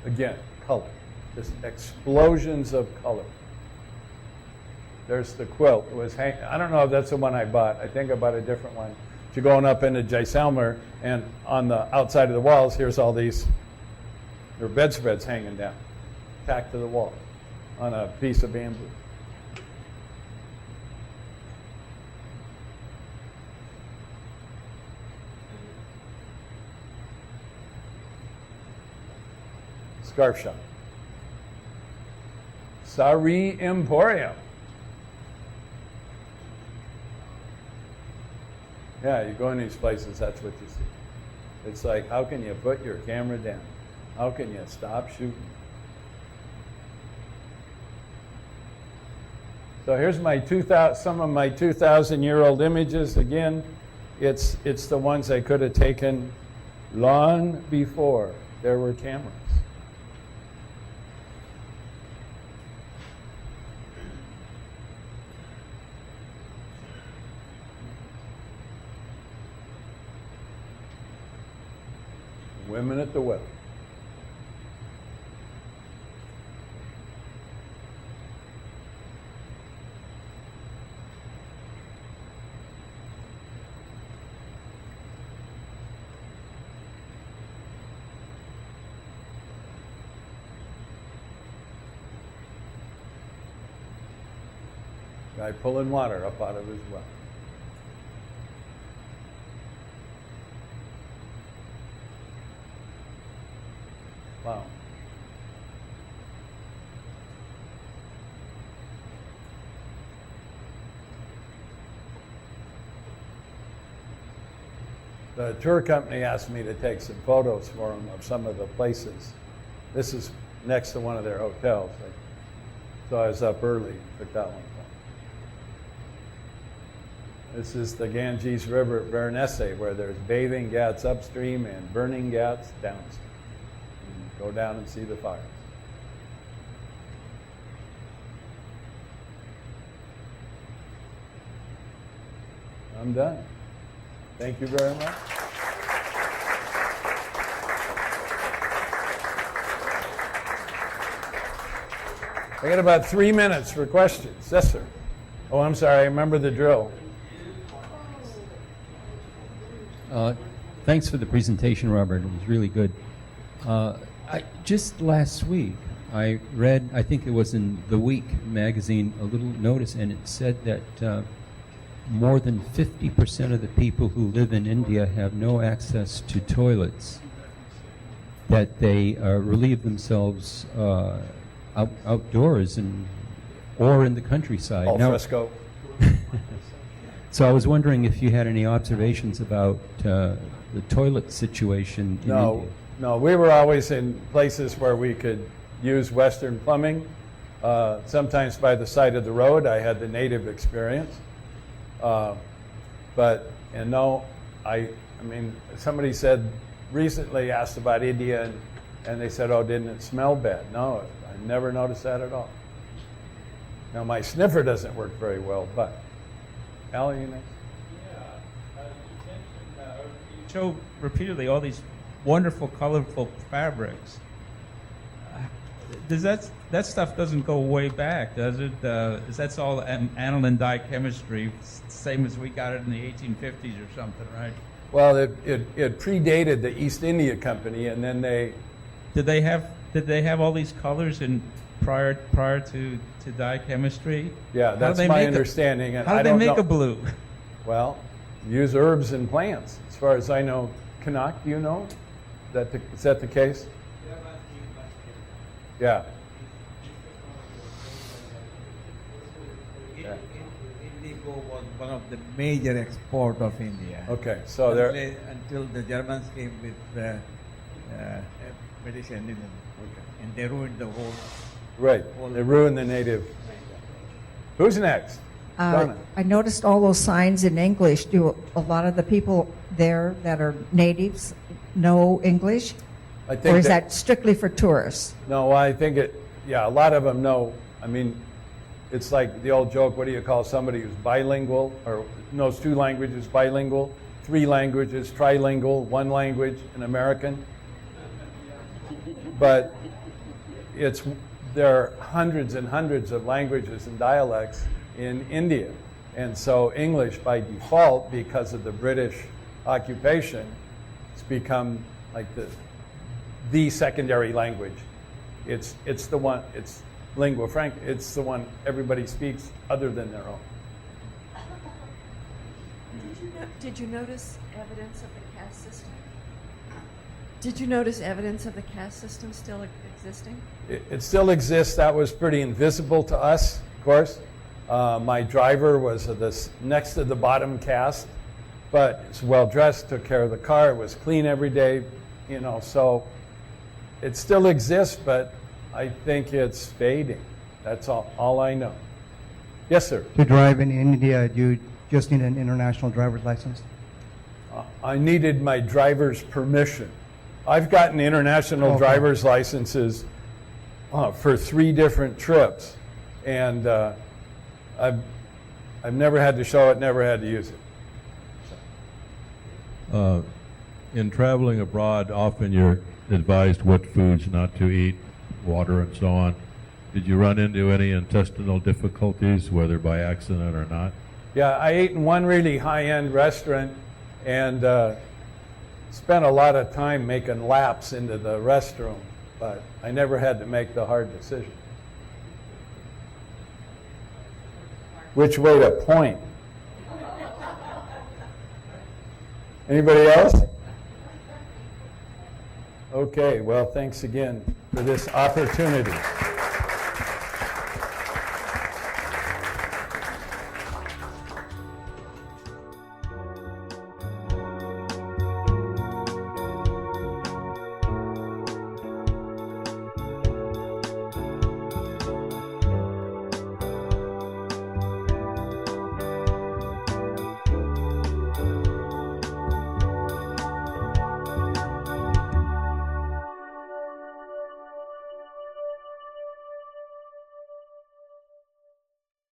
again, color. Just explosions of color. There's the quilt. It was I don't know if that's the one I bought. I think I bought a different one. You're going up into Jaisalmer, and on the outside of the walls, here's all these, their bedspreads hanging down, tacked to the wall on a piece of bamboo. Scarf shop. Sari Emporium. Yeah, you go in these places, that's what you see. It's like, how can you put your camera down? How can you stop shooting? So here's my some of my 2,000-year-old images. Again, it's the ones I could have taken long before there were cameras. Women at the well. Guy pulling water up out of his well. Wow. The tour company asked me to take some photos for them of some of the places. This is next to one of their hotels. So I was up early and took that one. This is the Ganges River at Varanasi, where there's bathing ghats upstream and burning ghats downstream. Go down and see the fires. I'm done. Thank you very much. I got about 3 minutes for questions. Yes, sir. Oh, I'm sorry. I remember the drill. Thanks for the presentation, Robert. It was really good. Just last week, I read, I think it was in The Week magazine, a little notice, and it said that more than 50% of the people who live in India have no access to toilets, that they relieve themselves outdoors or in the countryside. Al fresco. So I was wondering if you had any observations about the toilet situation in India. No, we were always in places where we could use Western plumbing. Sometimes by the side of the road, I had the native experience. I mean, somebody recently asked about India, and they said, oh, didn't it smell bad? No, I never noticed that at all. Now, my sniffer doesn't work very well, but Al, you next? Yeah, you mentioned, you show repeatedly all these wonderful, colorful fabrics. Does that stuff doesn't go way back, does it? That's all aniline dye chemistry, same as we got it in the 1850s or something, right? Well, it predated the East India Company, and then they. Did they have all these colors prior to dye chemistry? Yeah, that's my understanding. How did they make a blue? Well, use herbs and plants. As far as I know, Kanak, do you know? Is that the case? Yeah. Indigo was one of the major export of India. Okay, so there. Until the Germans came with British and Indian, and they ruined the whole. Right, they ruined the native. Who's next? Donna. I noticed all those signs in English. Do a lot of the people there that are natives know English? I think Or is that strictly for tourists? No, I think a lot of them know. I mean, it's like the old joke, what do you call somebody who's bilingual or knows two languages, bilingual, three languages, trilingual, one language, an American? But there are hundreds and hundreds of languages and dialects in India. And so English by default, because of the British occupation, it's become like the secondary language. It's the one, it's lingua franca, it's the one everybody speaks other than their own. Did you notice evidence of the caste system? Did you notice evidence of the caste system still existing? It still exists. That was pretty invisible to us, of course. My driver was next to the bottom caste, but it's well dressed, took care of the car, it was clean every day, so it still exists, but I think it's fading. That's all I know. Yes, sir. To drive in India, do you just need an international driver's license? I needed my driver's permission. I've gotten international driver's licenses for 3 different trips, and I've never had to show it, never had to use it. In traveling abroad, often you're advised what foods not to eat, water and so on. Did you run into any intestinal difficulties, whether by accident or not? Yeah, I ate in one really high-end restaurant and spent a lot of time making laps into the restroom, but I never had to make the hard decision. Which way to point? Anybody else? Okay, well, thanks again for this opportunity.